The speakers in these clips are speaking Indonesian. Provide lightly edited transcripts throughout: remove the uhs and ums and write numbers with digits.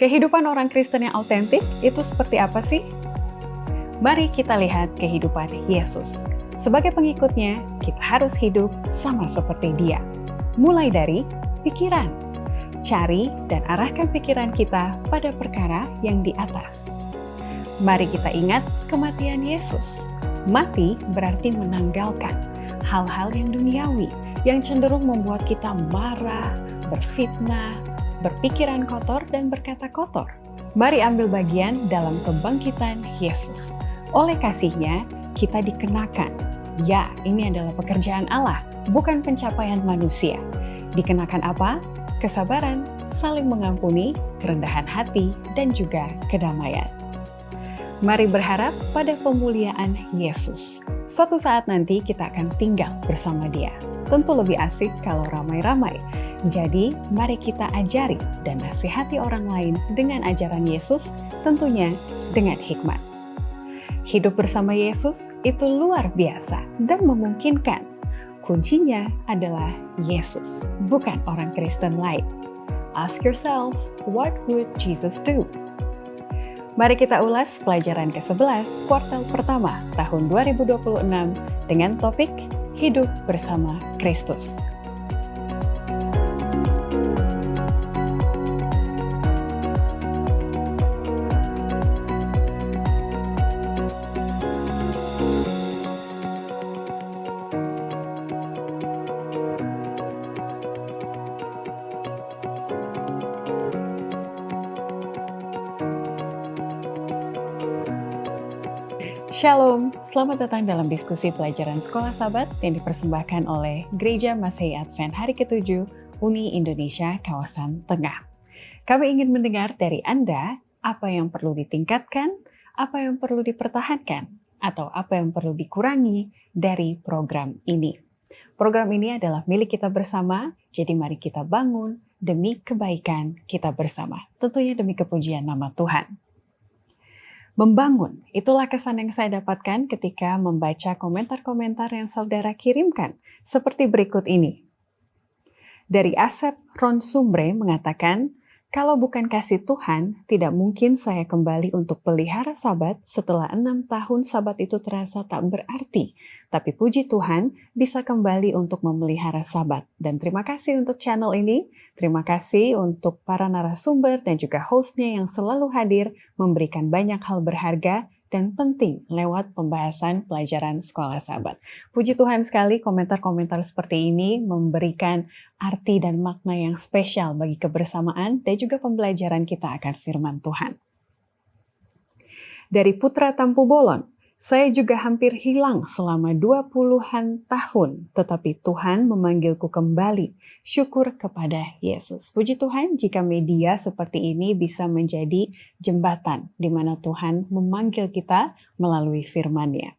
Kehidupan orang Kristen yang autentik itu seperti apa sih? Mari kita lihat kehidupan Yesus. Sebagai pengikutnya, kita harus hidup sama seperti Dia. Mulai dari pikiran. Cari dan arahkan pikiran kita pada perkara yang di atas. Mari kita ingat kematian Yesus. Mati berarti menanggalkan hal-hal yang duniawi, yang cenderung membuat kita marah, berfitnah, berpikiran kotor, dan berkata kotor. Mari ambil bagian dalam kebangkitan Yesus. Oleh kasih-Nya, kita dikenakan. Ya, ini adalah pekerjaan Allah, bukan pencapaian manusia. Dikenakan apa? Kesabaran, saling mengampuni, kerendahan hati, dan juga kedamaian. Mari berharap pada pemuliaan Yesus. Suatu saat nanti kita akan tinggal bersama Dia. Tentu lebih asik kalau ramai-ramai. Jadi, mari kita ajari dan nasihati orang lain dengan ajaran Yesus, tentunya dengan hikmat. Hidup bersama Yesus itu luar biasa dan memungkinkan. Kuncinya adalah Yesus, bukan orang Kristen lain. Ask yourself, what would Jesus do? Mari kita ulas pelajaran ke-11 kuartal pertama tahun 2026 dengan topik Hidup bersama Kristus. Shalom, selamat datang dalam diskusi pelajaran Sekolah Sabat yang dipersembahkan oleh Gereja Masehi Advent Hari ke-7 Uni Indonesia Kawasan Tengah. Kami ingin mendengar dari Anda apa yang perlu ditingkatkan, apa yang perlu dipertahankan, atau apa yang perlu dikurangi dari program ini. Program ini adalah milik kita bersama, jadi mari kita bangun demi kebaikan kita bersama. Tentunya demi kepujian nama Tuhan. Membangun, itulah kesan yang saya dapatkan ketika membaca komentar-komentar yang saudara kirimkan, seperti berikut ini. Dari Asep Ronsumbre mengatakan, kalau bukan kasih Tuhan, tidak mungkin saya kembali untuk pelihara sabat setelah 6 tahun sabat itu terasa tak berarti. Tapi puji Tuhan bisa kembali untuk memelihara sabat. Dan terima kasih untuk channel ini, terima kasih untuk para narasumber dan juga hostnya yang selalu hadir memberikan banyak hal berharga dan penting lewat pembahasan pelajaran Sekolah Sabat. Puji Tuhan sekali komentar-komentar seperti ini memberikan arti dan makna yang spesial bagi kebersamaan dan juga pembelajaran kita akan firman Tuhan. Dari Putra Tampu Bolon, saya juga hampir hilang selama 20-an tahun, tetapi Tuhan memanggilku kembali. Syukur kepada Yesus. Puji Tuhan jika media seperti ini bisa menjadi jembatan di mana Tuhan memanggil kita melalui firman-Nya.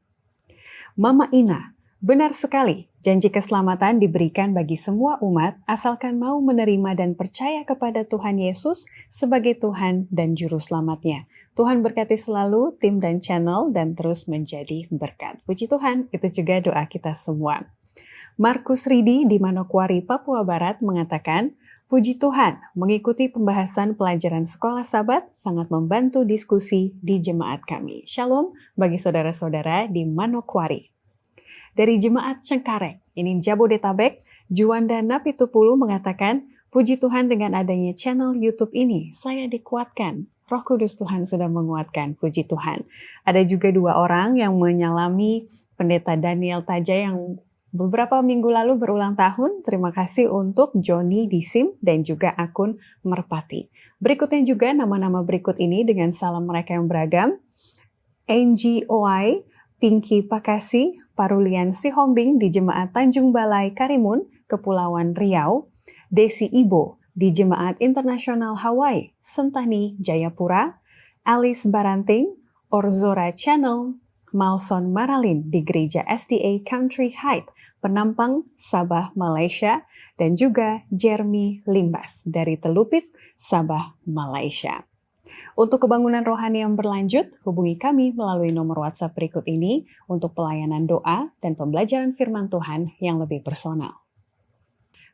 Mama Ina, benar sekali, janji keselamatan diberikan bagi semua umat asalkan mau menerima dan percaya kepada Tuhan Yesus sebagai Tuhan dan Juru Selamatnya. Tuhan berkati selalu tim dan channel dan terus menjadi berkat. Puji Tuhan, itu juga doa kita semua. Markus Ridi di Manokwari, Papua Barat mengatakan, puji Tuhan, mengikuti pembahasan pelajaran Sekolah Sabat sangat membantu diskusi di jemaat kami. Shalom bagi saudara-saudara di Manokwari. Dari Jemaat Cengkareng, ini Jabodetabek, Juanda Napitupulu mengatakan, puji Tuhan dengan adanya channel YouTube ini, saya dikuatkan. Roh Kudus Tuhan sudah menguatkan, puji Tuhan. Ada juga 2 orang yang menyalami Pendeta Daniel Taja yang beberapa minggu lalu berulang tahun. Terima kasih untuk Joni Disim dan juga akun Merpati. Berikutnya juga nama-nama berikut ini dengan salam mereka yang beragam. NGOI, Pinky Pakasi, Parulian Sihombing di Jemaat Tanjung Balai Karimun, Kepulauan Riau, Desi Ibo di Jemaat Internasional Hawaii, Sentani Jayapura, Alice Baranting, Orzora Channel, Malson Maralin di Gereja SDA Country Heights, Penampang, Sabah, Malaysia, dan juga Jeremy Limbas dari Telupit, Sabah, Malaysia. Untuk kebangunan rohani yang berlanjut, hubungi kami melalui nomor WhatsApp berikut ini untuk pelayanan doa dan pembelajaran firman Tuhan yang lebih personal.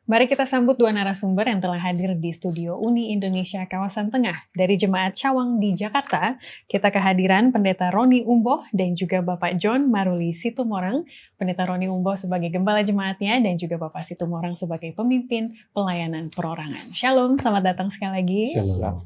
Mari kita sambut dua narasumber yang telah hadir di studio Uni Indonesia Kawasan Tengah. Dari Jemaat Cawang di Jakarta, kita kehadiran Pendeta Roni Umboh dan juga Bapak John Maruli Situmorang. Pendeta Roni Umboh sebagai gembala jemaatnya dan juga Bapak Situmorang sebagai pemimpin pelayanan perorangan. Shalom, selamat datang sekali lagi. Shalom.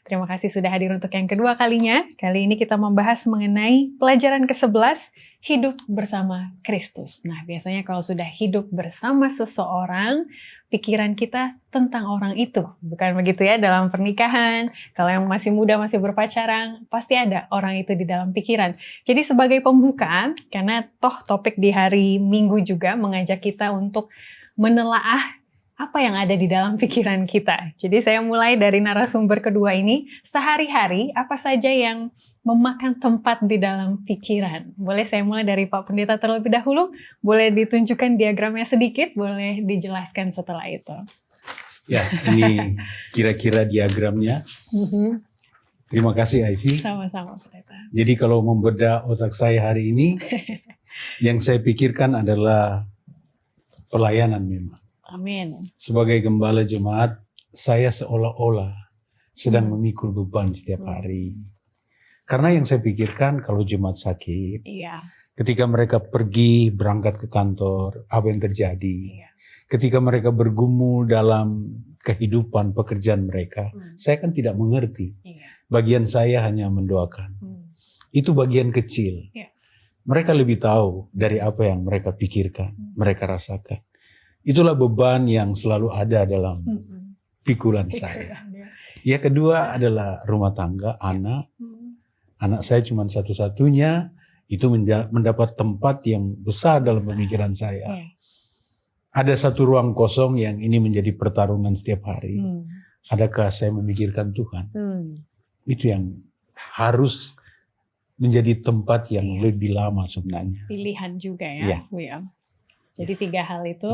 Terima kasih sudah hadir untuk yang kedua kalinya. Kali ini kita membahas mengenai pelajaran ke-11, hidup bersama Kristus. Nah, biasanya kalau sudah hidup bersama seseorang, pikiran kita tentang orang itu. Bukan begitu ya, dalam pernikahan, kalau yang masih muda, masih berpacaran, pasti ada orang itu di dalam pikiran. Jadi sebagai pembuka, karena toh topik di hari Minggu juga mengajak kita untuk menelaah apa yang ada di dalam pikiran kita. Jadi saya mulai dari narasumber kedua ini, sehari-hari apa saja yang memakan tempat di dalam pikiran. Boleh saya mulai dari Pak Pendeta terlebih dahulu? Boleh ditunjukkan diagramnya sedikit? Boleh dijelaskan setelah itu? Ya, ini kira-kira diagramnya. Terima kasih Ivy. Sama-sama, Pendeta. Jadi kalau membedah otak saya hari ini, yang saya pikirkan adalah pelayanan memang. Amin. Sebagai gembala jemaat, saya seolah-olah sedang memikul beban setiap hari. Karena yang saya pikirkan kalau jemaat sakit, ketika mereka pergi berangkat ke kantor, apa yang terjadi? Ketika mereka bergumul dalam kehidupan pekerjaan mereka, saya kan tidak mengerti. Bagian saya hanya mendoakan. Itu bagian kecil. Mereka lebih tahu dari apa yang mereka pikirkan, mereka rasakan. Itulah beban yang selalu ada dalam pikulan saya. Yang kedua adalah rumah tangga, anak. Anak saya cuma satu-satunya, itu mendapat tempat yang besar dalam pemikiran saya. Ada satu ruang kosong yang ini menjadi pertarungan setiap hari. Adakah saya memikirkan Tuhan? Itu yang harus menjadi tempat yang lebih lama sebenarnya. Pilihan juga ya. Jadi 3 hal itu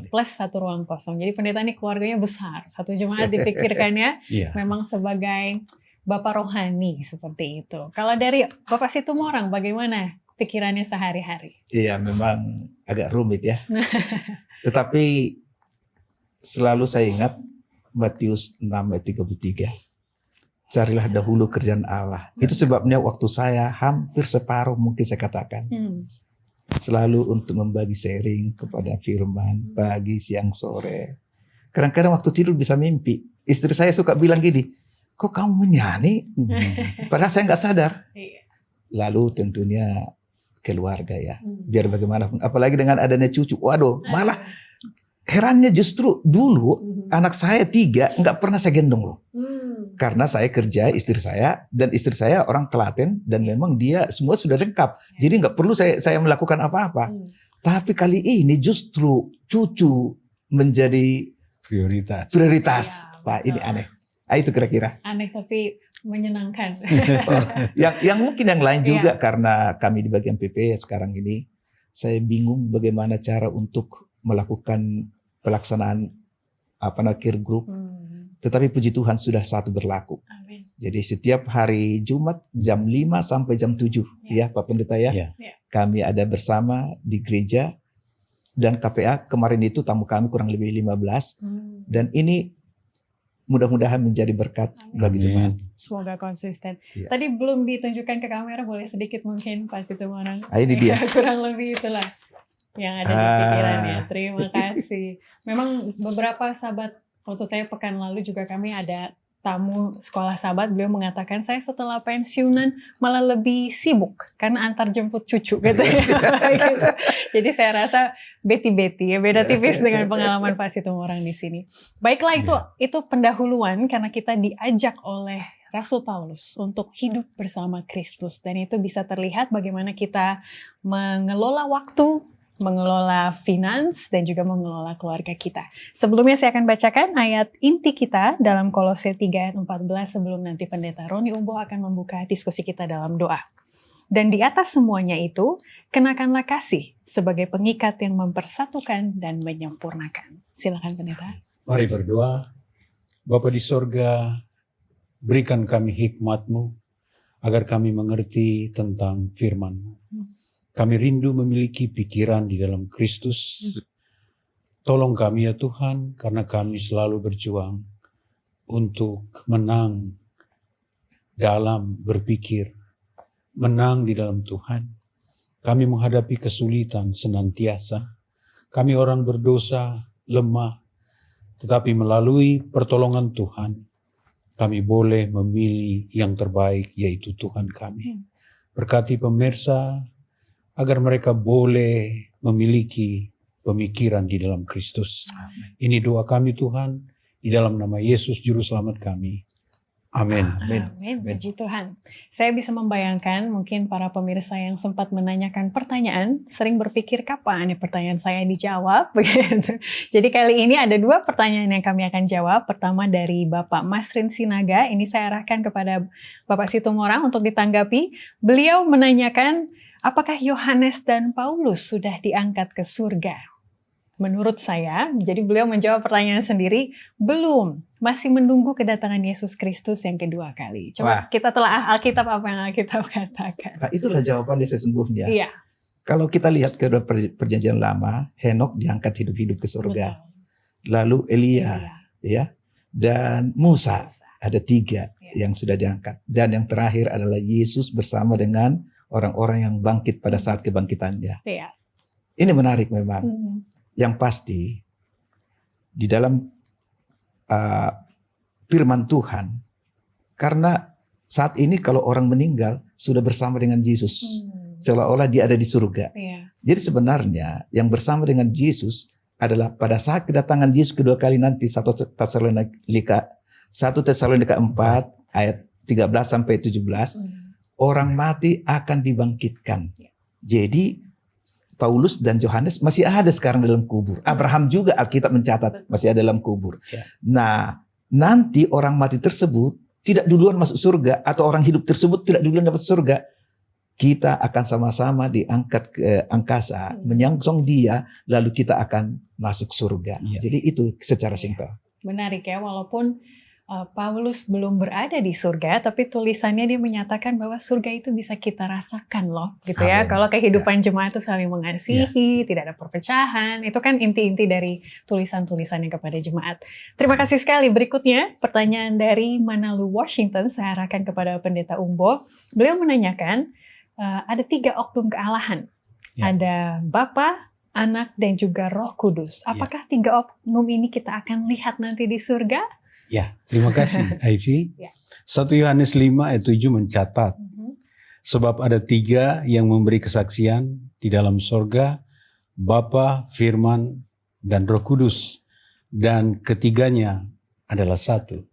plus 1 ruang kosong. Jadi pendeta ini keluarganya besar. Satu jemaat dipikirkannya memang sebagai Bapak rohani seperti itu. Kalau dari Bapak Situmorang bagaimana pikirannya sehari-hari? Iya, memang agak rumit ya. Tetapi selalu saya ingat Matius 6 ayat 33. Carilah dahulu kerjaan Allah. Itu sebabnya waktu saya hampir separuh mungkin saya katakan. Selalu untuk membagi sharing kepada firman pagi, siang, sore. Kadang-kadang waktu tidur bisa mimpi. Istri saya suka bilang gini, kok kamu menyanyi? Padahal saya nggak sadar. Lalu tentunya keluarga ya. Biar bagaimanapun. Apalagi dengan adanya cucu. Waduh, malah herannya justru dulu anak saya 3 nggak pernah saya gendong loh. Karena saya kerja, istri saya, dan istri saya orang telaten, dan memang dia semua sudah lengkap. Jadi nggak perlu saya melakukan apa-apa. Tapi kali ini justru cucu menjadi prioritas. Pak, ini aneh. Itu kira-kira. Aneh tapi menyenangkan. Yang mungkin yang lain juga karena kami di bagian PP sekarang ini, saya bingung bagaimana cara untuk melakukan pelaksanaan care group. Tetapi puji Tuhan sudah satu berlaku. Amin. Jadi setiap hari Jumat jam 5 sampai jam 7 ya Pak Pendeta ya. Kami ada bersama di gereja dan KPA. Kemarin itu tamu kami kurang lebih 15. Dan ini mudah-mudahan menjadi berkat bagi jemaat. Semoga konsisten. Tadi belum ditunjukkan ke kamera, boleh sedikit mungkin Pak Situmorang. Ini dia. Kurang lebih itulah yang ada di pikirannya. Terima kasih. Memang beberapa sahabat, maksud saya pekan lalu juga kami ada tamu sekolah sahabat, beliau mengatakan saya setelah pensiunan malah lebih sibuk karena antar jemput cucu gitu. Gitu. Jadi saya rasa beti-beti ya, beda tipis dengan pengalaman Pak Situmorang di sini. Baiklah, itu pendahuluan karena kita diajak oleh Rasul Paulus untuk hidup bersama Kristus, dan itu bisa terlihat bagaimana kita mengelola waktu, mengelola finans, dan juga mengelola keluarga kita. Sebelumnya saya akan bacakan ayat inti kita dalam Kolose 3 ayat 14 sebelum nanti Pendeta Roni Umboh akan membuka diskusi kita dalam doa. Dan di atas semuanya itu, kenakanlah kasih sebagai pengikat yang mempersatukan dan menyempurnakan. Silakan Pendeta. Mari berdoa. Bapa di sorga, berikan kami hikmat-Mu agar kami mengerti tentang firman-Mu. Kami rindu memiliki pikiran di dalam Kristus. Tolong kami ya Tuhan, karena kami selalu berjuang untuk menang dalam berpikir, menang di dalam Tuhan. Kami menghadapi kesulitan senantiasa. Kami orang berdosa, lemah, tetapi melalui pertolongan Tuhan, kami boleh memilih yang terbaik, yaitu Tuhan kami. Berkati pemirsa, agar mereka boleh memiliki pemikiran di dalam Kristus. Amin. Ini doa kami Tuhan, di dalam nama Yesus Juru Selamat kami. Amin. Amin. Puji Tuhan. Saya bisa membayangkan mungkin para pemirsa yang sempat menanyakan pertanyaan, sering berpikir kapan pertanyaan saya dijawab. Begitu. Jadi kali ini ada 2 pertanyaan yang kami akan jawab. Pertama dari Bapak Masrin Sinaga, ini saya arahkan kepada Bapak Situmorang untuk ditanggapi. Beliau menanyakan, apakah Yohanes dan Paulus sudah diangkat ke surga? Menurut saya, jadi beliau menjawab pertanyaan sendiri, belum. Masih menunggu kedatangan Yesus Kristus yang kedua kali. Coba kita telah Alkitab apa yang Alkitab katakan. Nah, itulah jawabannya sesungguhnya. Iya. Kalau kita lihat ke perjanjian lama, Henok diangkat hidup-hidup ke surga. Betul. Lalu Elia, ya, dan Musa, ada 3 yang sudah diangkat. Dan yang terakhir adalah Yesus bersama dengan orang-orang yang bangkit pada saat kebangkitannya. Iya. Ini menarik memang. Yang pasti di dalam firman Tuhan, karena saat ini kalau orang meninggal sudah bersama dengan Yesus, seolah-olah dia ada di surga. Jadi sebenarnya yang bersama dengan Yesus adalah pada saat kedatangan Yesus kedua kali nanti, 1 Tesalonika 4 ayat 13 sampai 17, orang mati akan dibangkitkan. Jadi Paulus dan Yohanes masih ada sekarang dalam kubur. Abraham juga Alkitab mencatat masih ada dalam kubur. Nah, nanti orang mati tersebut tidak duluan masuk surga, atau orang hidup tersebut tidak duluan dapat surga. Kita akan sama-sama diangkat ke angkasa, menyongsong dia, lalu kita akan masuk surga. Jadi itu secara simpel. Menarik ya, walaupun Paulus belum berada di surga, tapi tulisannya dia menyatakan bahwa surga itu bisa kita rasakan loh, gitu ya. Amen. Kalau kehidupan jemaat itu saling mengasihi, tidak ada perpecahan, itu kan inti-inti dari tulisan-tulisannya kepada jemaat. Terima kasih sekali. Berikutnya, pertanyaan dari Manalu, Washington, saya arahkan kepada Pendeta Umbo. Beliau menanyakan, ada 3 oknum kealahan. Ada Bapa, Anak, dan juga Roh Kudus. Apakah 3 oknum ini kita akan lihat nanti di surga? Ya, terima kasih Ivy. 1 Yohanes 5 ayat 7 mencatat, sebab ada 3 yang memberi kesaksian di dalam sorga, Bapa, Firman, dan Roh Kudus. Dan ketiganya adalah satu.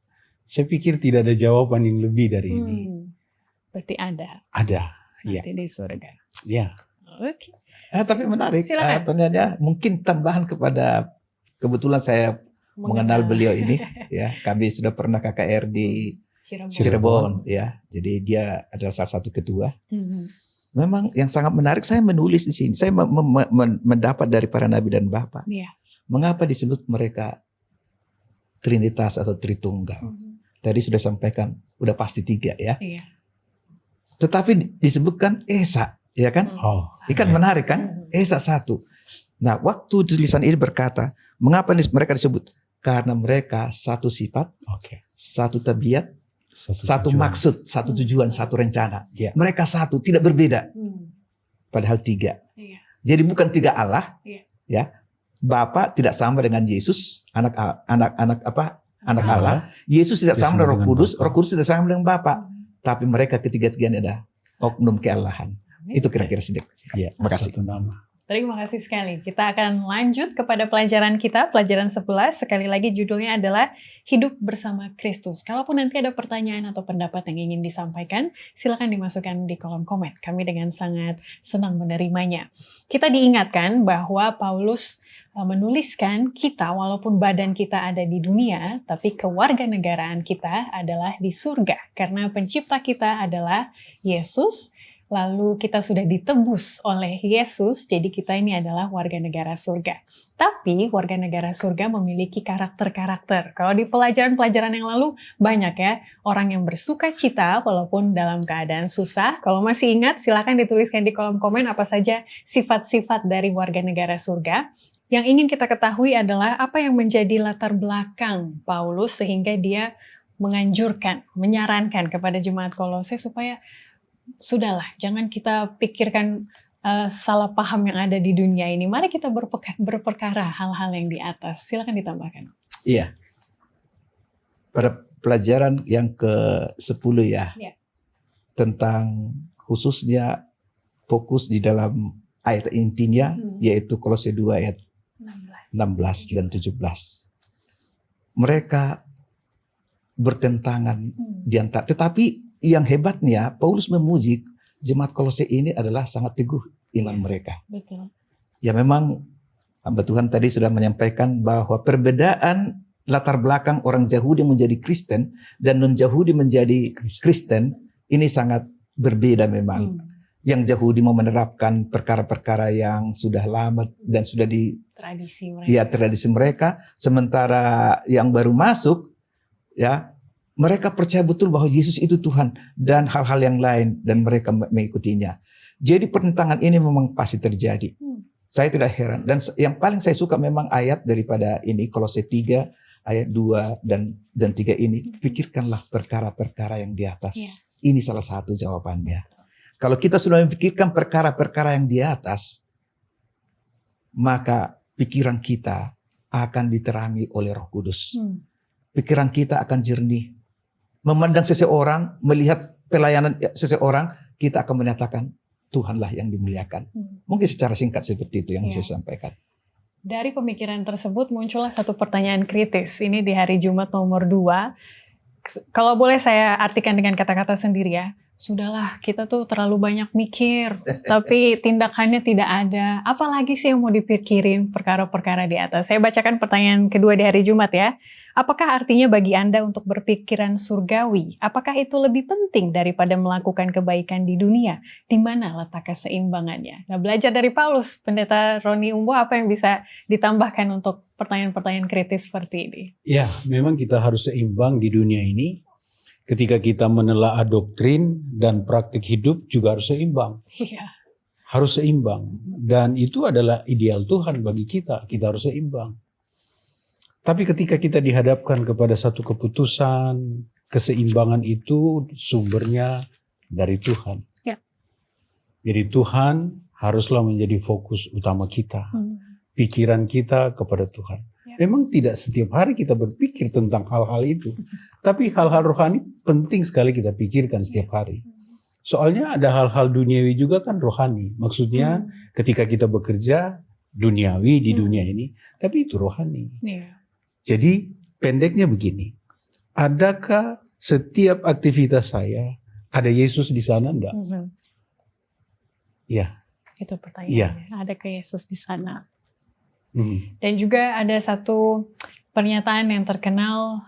Saya pikir tidak ada jawaban yang lebih dari ini. Berarti ada. Ada, nanti di surga. Ya. Oke. Tapi menarik. Mungkin tambahan kepada, kebetulan saya mengenal beliau ini, ya, kami sudah pernah KKR di Cirebon, ya, jadi dia adalah salah satu ketua. Memang yang sangat menarik, saya menulis di sini, saya mendapat dari para nabi dan bapa, mengapa disebut mereka Trinitas atau Tritunggal. Tadi sudah sampaikan, udah pasti 3 ya. Tetapi disebutkan Esa, ya kan? Ikan menarik kan? Esa 1. Nah, waktu tulisan ini berkata, mengapa mereka disebut? Karena mereka satu sifat, satu tabiat, satu maksud, satu tujuan, satu rencana. Mereka satu, tidak berbeda. Padahal 3. Jadi bukan 3 Allah. Ya, Bapa tidak sama dengan Yesus, anak Allah. Yesus tidak sama dengan Roh Kudus, Roh Kudus tidak sama dengan Bapa. Tapi mereka ketiga-tiganya ada oknum kealahan. Itu kira-kira sedikit. Terima kasih. Satu nama. Terima kasih sekali. Kita akan lanjut kepada pelajaran kita, pelajaran 11. Sekali lagi judulnya adalah Hidup Bersama Kristus. Kalaupun nanti ada pertanyaan atau pendapat yang ingin disampaikan, silakan dimasukkan di kolom komen. Kami dengan sangat senang menerimanya. Kita diingatkan bahwa Paulus menuliskan kita, walaupun badan kita ada di dunia, tapi kewarganegaraan kita adalah di surga. Karena pencipta kita adalah Yesus, lalu kita sudah ditebus oleh Yesus, jadi kita ini adalah warga negara surga. Tapi warga negara surga memiliki karakter-karakter. Kalau di pelajaran-pelajaran yang lalu banyak ya, orang yang bersuka cita walaupun dalam keadaan susah. Kalau masih ingat, silakan dituliskan di kolom komen apa saja sifat-sifat dari warga negara surga. Yang ingin kita ketahui adalah apa yang menjadi latar belakang Paulus sehingga dia menganjurkan, menyarankan kepada jemaat Kolose supaya sudahlah, jangan kita pikirkan salah paham yang ada di dunia ini. Mari kita berperkara hal-hal yang di atas. Silakan ditambahkan. Iya. Pada pelajaran yang ke-10 ya. Tentang khususnya fokus di dalam ayat intinya, yaitu Kolose 2 ayat 16 dan 17. Mereka bertentangan di antara, tetapi yang hebatnya Paulus memuji jemaat Kolose ini adalah sangat teguh iman mereka. Betul. Ya memang hamba Tuhan tadi sudah menyampaikan bahwa perbedaan latar belakang orang Yahudi menjadi Kristen dan non-Yahudi menjadi Kristen ini sangat berbeda memang. Yang Yahudi mau menerapkan perkara-perkara yang sudah lama dan sudah di tradisi mereka. Ya, tradisi mereka, sementara yang baru masuk ya, mereka percaya betul bahwa Yesus itu Tuhan dan hal-hal yang lain dan mereka mengikutinya. Jadi pertentangan ini memang pasti terjadi. Saya tidak heran dan yang paling saya suka memang ayat daripada ini Kolose 3 ayat 2 dan 3 ini. Pikirkanlah perkara-perkara yang di atas. Ini salah satu jawabannya. Kalau kita sudah memikirkan perkara-perkara yang di atas, maka pikiran kita akan diterangi oleh Roh Kudus. Pikiran kita akan jernih. Memandang seseorang, melihat pelayanan seseorang, kita akan menyatakan Tuhanlah yang dimuliakan. Mungkin secara singkat seperti itu yang bisa saya sampaikan. Dari pemikiran tersebut muncullah satu pertanyaan kritis. Ini di hari Jumat nomor 2. Kalau boleh saya artikan dengan kata-kata sendiri ya. Sudahlah, kita tuh terlalu banyak mikir, tapi tindakannya tidak ada. Apalagi sih yang mau dipikirin perkara-perkara di atas? Saya bacakan pertanyaan kedua di hari Jumat ya. Apakah artinya bagi Anda untuk berpikiran surgawi? Apakah itu lebih penting daripada melakukan kebaikan di dunia? Di mana letak keseimbangannya? Nah, belajar dari Paulus, Pendeta Roni Umbo, apa yang bisa ditambahkan untuk pertanyaan-pertanyaan kritis seperti ini? Ya, memang kita harus seimbang di dunia ini. Ketika kita menelaah doktrin dan praktik hidup juga harus seimbang. Iya. Harus seimbang. Dan itu adalah ideal Tuhan bagi kita. Kita harus seimbang. Tapi ketika kita dihadapkan kepada satu keputusan, keseimbangan itu sumbernya dari Tuhan. Ya. Jadi Tuhan haruslah menjadi fokus utama kita. Pikiran kita kepada Tuhan. Memang tidak setiap hari kita berpikir tentang hal-hal itu. Tapi hal-hal rohani penting sekali kita pikirkan setiap hari. Soalnya ada hal-hal duniawi juga kan rohani. Maksudnya ketika kita bekerja duniawi di dunia ini. Tapi itu rohani. Jadi pendeknya begini. Adakah setiap aktivitas saya ada Yesus di sana? Enggak. Ya. Itu pertanyaannya. Adakah Yesus di sana? Dan juga ada satu pernyataan yang terkenal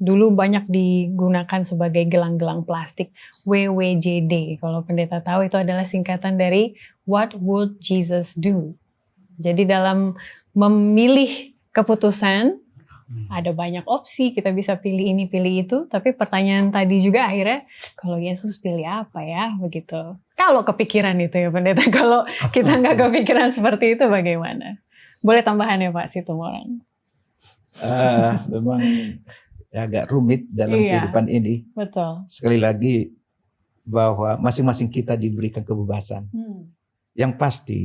dulu banyak digunakan sebagai gelang-gelang plastik, WWJD. Kalau pendeta tahu itu adalah singkatan dari What Would Jesus Do? Jadi dalam memilih keputusan ada banyak opsi, kita bisa pilih ini, pilih itu. Tapi pertanyaan tadi juga akhirnya, kalau Yesus pilih apa ya, begitu. Kalau kepikiran itu ya pendeta, kalau kita nggak kepikiran seperti itu bagaimana? Boleh tambahan ya Pak Situmorang? Memang agak rumit dalam kehidupan ini. Betul. Sekali lagi bahwa masing-masing kita diberikan kebebasan. Yang pasti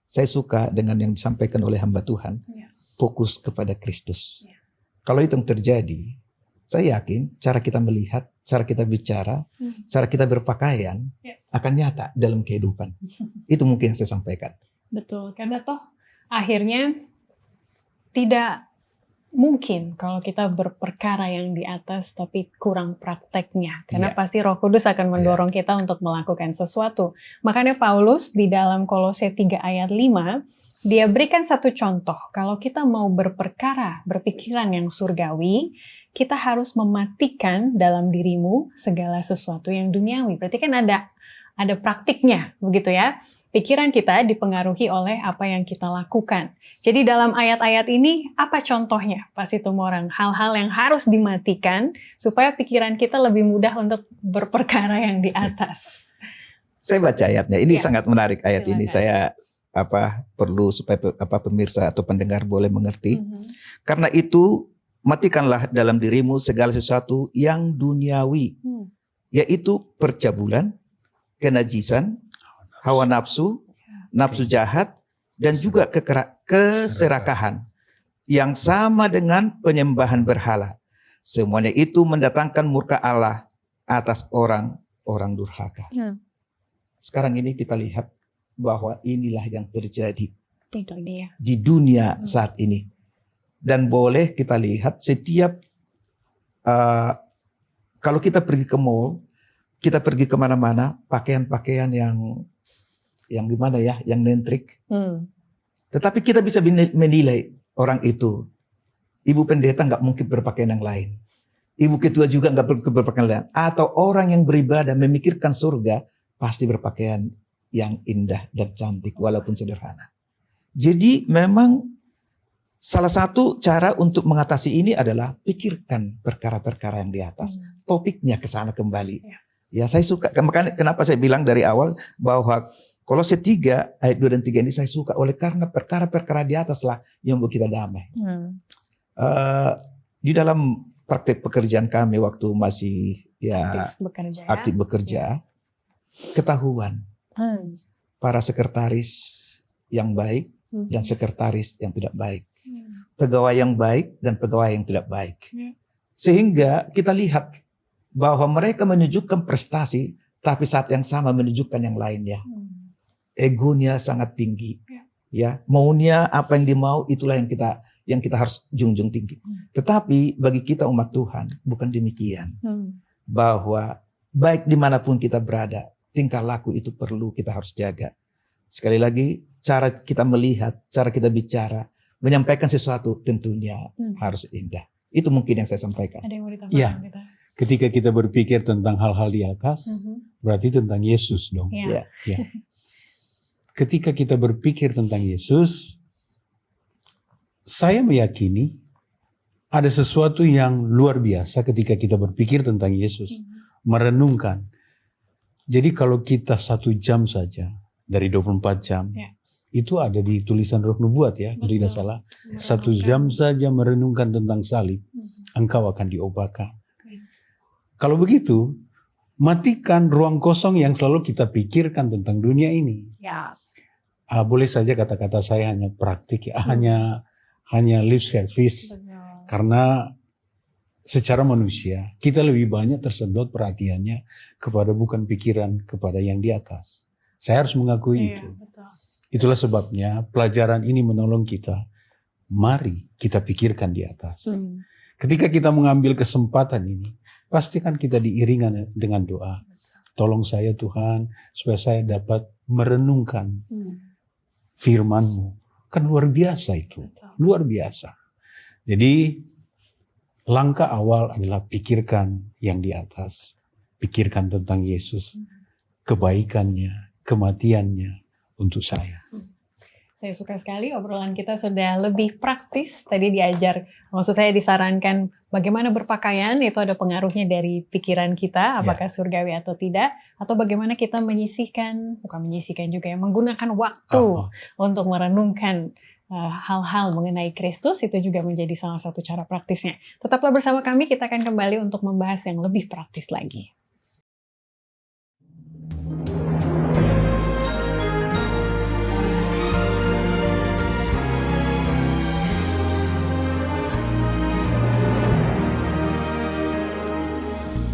saya suka dengan yang disampaikan oleh hamba Tuhan. Fokus kepada Kristus. Kalau itu yang terjadi, saya yakin cara kita melihat, cara kita bicara, cara kita berpakaian akan nyata dalam kehidupan. Itu mungkin yang saya sampaikan. Betul, karena toh akhirnya tidak mungkin kalau kita berperkara yang di atas tapi kurang prakteknya. Karena pasti Roh Kudus akan mendorong kita untuk melakukan sesuatu. Makanya Paulus di dalam Kolose 3 ayat 5, dia berikan satu contoh. Kalau kita mau berperkara, berpikiran yang surgawi, kita harus mematikan dalam dirimu segala sesuatu yang duniawi. Berarti kan ada ada praktiknya, begitu ya. Pikiran kita dipengaruhi oleh apa yang kita lakukan. Jadi dalam ayat-ayat ini, apa contohnya, Pak Situmorang? Hal-hal yang harus dimatikan supaya pikiran kita lebih mudah untuk berperkara yang di atas. Saya baca ayatnya. Ini Ya. sangat menarik ayat ini. Silakan. Saya perlu supaya pemirsa atau pendengar boleh mengerti. Karena itu matikanlah dalam dirimu segala sesuatu yang duniawi, yaitu percabulan, kenajisan, hawa nafsu, nafsu jahat, dan juga keserakahan yang sama dengan penyembahan berhala. Semuanya itu mendatangkan murka Allah atas orang-orang durhaka. Sekarang ini kita lihat bahwa inilah yang terjadi di dunia saat ini. Dan boleh kita lihat setiap kalau kita pergi ke mall, kita pergi kemana-mana, pakaian-pakaian yang gimana ya, yang nentrik. Tetapi kita bisa menilai orang itu. Ibu pendeta nggak mungkin berpakaian yang lain. Ibu ketua juga nggak mungkin berpakaian lain. Atau orang yang beribadah memikirkan surga pasti berpakaian yang indah dan cantik walaupun sederhana. Jadi memang salah satu cara untuk mengatasi ini adalah pikirkan perkara-perkara yang di atas. Topiknya ke sana kembali. Ya, saya suka. Makanya kenapa saya bilang dari awal bahwa Kolose 3 ayat 2 dan 3 ini saya suka oleh karena perkara-perkara di atas lah yang membuat kita damai. Di dalam praktek pekerjaan kami waktu masih aktif bekerja, ketahuan para sekretaris yang baik dan sekretaris yang tidak baik, pegawai yang baik dan pegawai yang tidak baik. Sehingga kita lihat bahwa mereka menunjukkan prestasi, tapi saat yang sama menunjukkan yang lainnya. Egonya sangat tinggi, ya, maunya apa yang dimau itulah yang kita harus junjung tinggi. Tetapi bagi kita umat Tuhan bukan demikian, bahwa baik dimanapun kita berada, tingkah laku itu perlu kita harus jaga. Sekali lagi, cara kita melihat, cara kita bicara, menyampaikan sesuatu tentunya harus indah. Itu mungkin yang saya sampaikan. Ada yang mau ditambahkan? Iya. Ketika kita berpikir tentang hal-hal di atas, berarti tentang Yesus dong. Ya. Ya. Ketika kita berpikir tentang Yesus, saya meyakini ada sesuatu yang luar biasa ketika kita berpikir tentang Yesus, merenungkan. Jadi kalau kita 1 jam saja dari 24 jam, itu ada di tulisan Roh Nubuat ya, kalau tidak salah. 1 jam saja merenungkan tentang salib, engkau akan diobakan. Kalau begitu, matikan ruang kosong yang selalu kita pikirkan tentang dunia ini. Ya. Boleh saja kata-kata saya hanya praktik, ya, hanya lip service. Karena secara manusia, kita lebih banyak tersedot perhatiannya kepada bukan pikiran, kepada yang di atas. Saya harus mengakui itu. Betul. Itulah sebabnya pelajaran ini menolong kita. Mari kita pikirkan di atas. Ketika kita mengambil kesempatan ini, pastikan kita diiringan dengan doa. Tolong saya Tuhan, supaya saya dapat merenungkan firman-Mu. Kan luar biasa itu. Luar biasa. Jadi langkah awal adalah pikirkan yang di atas. Pikirkan tentang Yesus. Kebaikannya, kematiannya untuk saya. Saya suka sekali obrolan kita sudah lebih praktis. Tadi maksud saya disarankan bagaimana berpakaian itu ada pengaruhnya dari pikiran kita, apakah surgawi atau tidak, atau bagaimana kita bukan menyisihkan juga ya, menggunakan waktu untuk merenungkan hal-hal mengenai Kristus, itu juga menjadi salah satu cara praktisnya. Tetaplah bersama kami, kita akan kembali untuk membahas yang lebih praktis lagi.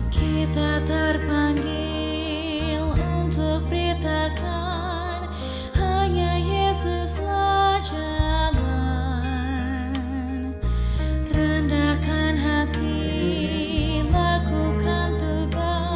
Kita terpanggil untuk beritakan hanya Yesuslah jalan. Rendahkan hati, lakukan tugas.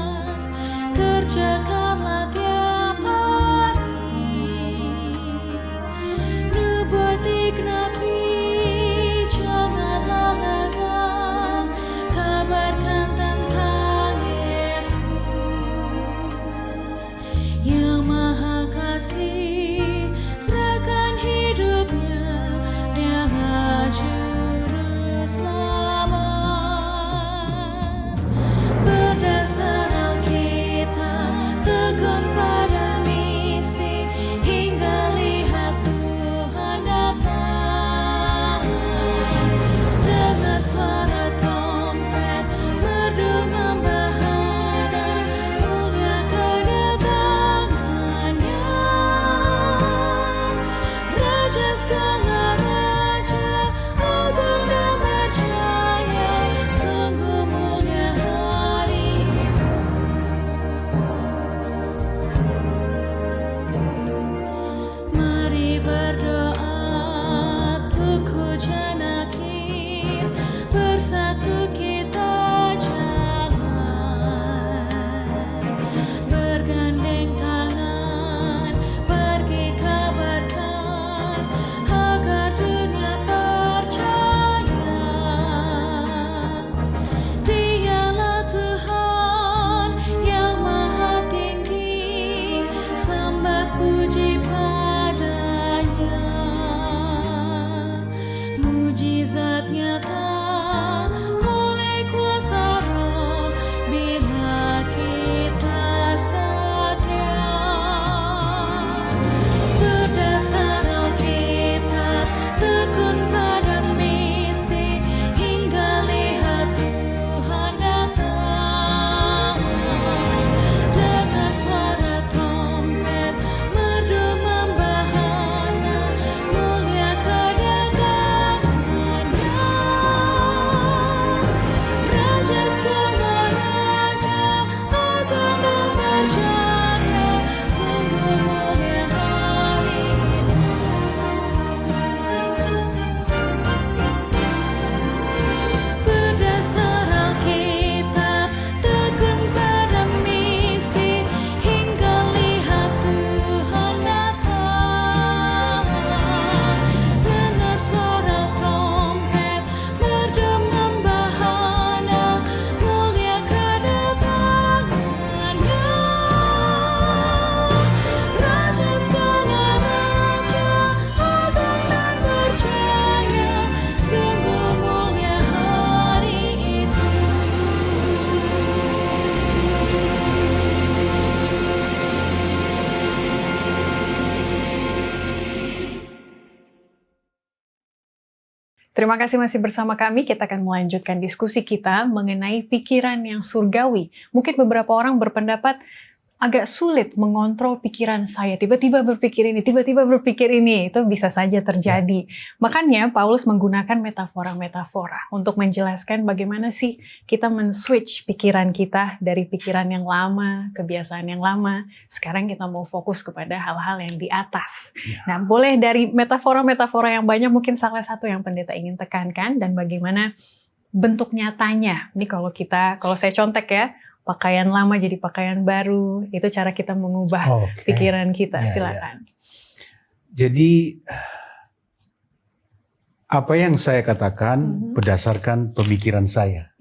Terima kasih masih bersama kami. Kita akan melanjutkan diskusi kita mengenai pikiran yang surgawi. Mungkin beberapa orang berpendapat agak sulit mengontrol pikiran saya. Tiba-tiba berpikir ini, tiba-tiba berpikir ini. Itu bisa saja terjadi. Makanya Paulus menggunakan metafora-metafora untuk menjelaskan bagaimana sih kita men-switch pikiran kita dari pikiran yang lama, kebiasaan yang lama. Sekarang kita mau fokus kepada hal-hal yang di atas. Nah, boleh dari metafora-metafora yang banyak, mungkin salah satu yang pendeta ingin tekankan dan bagaimana bentuk nyatanya. Ini kalau saya contek ya, pakaian lama jadi pakaian baru, itu cara kita mengubah pikiran kita. Silakan. Jadi apa yang saya katakan berdasarkan pemikiran saya.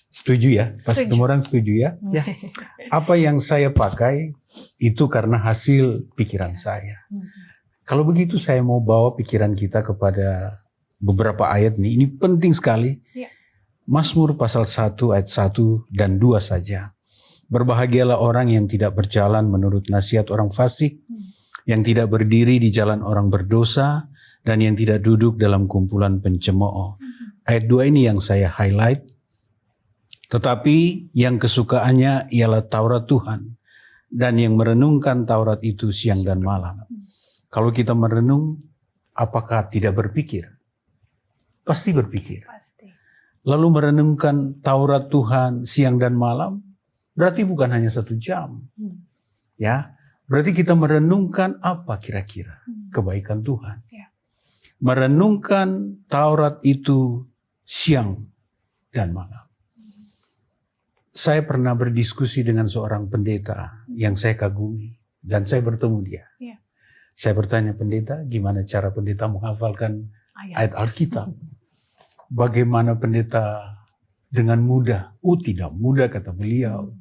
Setuju ya? Pasti semua orang setuju ya? Apa yang saya pakai itu karena hasil pikiran saya. Kalau begitu saya mau bawa pikiran kita kepada beberapa ayat nih. Ini penting sekali. Mazmur pasal 1 ayat 1 dan 2 saja. Berbahagialah orang yang tidak berjalan menurut nasihat orang fasik, yang tidak berdiri di jalan orang berdosa, dan yang tidak duduk dalam kumpulan pencemooh. Ayat 2 ini yang saya highlight. Tetapi yang kesukaannya ialah Taurat Tuhan, dan yang merenungkan Taurat itu siang dan malam. Kalau kita merenung, apakah tidak berpikir? Pasti berpikir. Lalu merenungkan Taurat Tuhan siang dan malam, berarti bukan hanya 1 jam. Ya, berarti kita merenungkan apa kira-kira kebaikan Tuhan. Merenungkan Taurat itu siang dan malam. Saya pernah berdiskusi dengan seorang pendeta yang saya kagumi dan saya bertemu dia. Saya bertanya, pendeta, gimana cara pendeta menghafalkan ayat Alkitab? Bagaimana pendeta dengan mudah? Tidak mudah, kata beliau.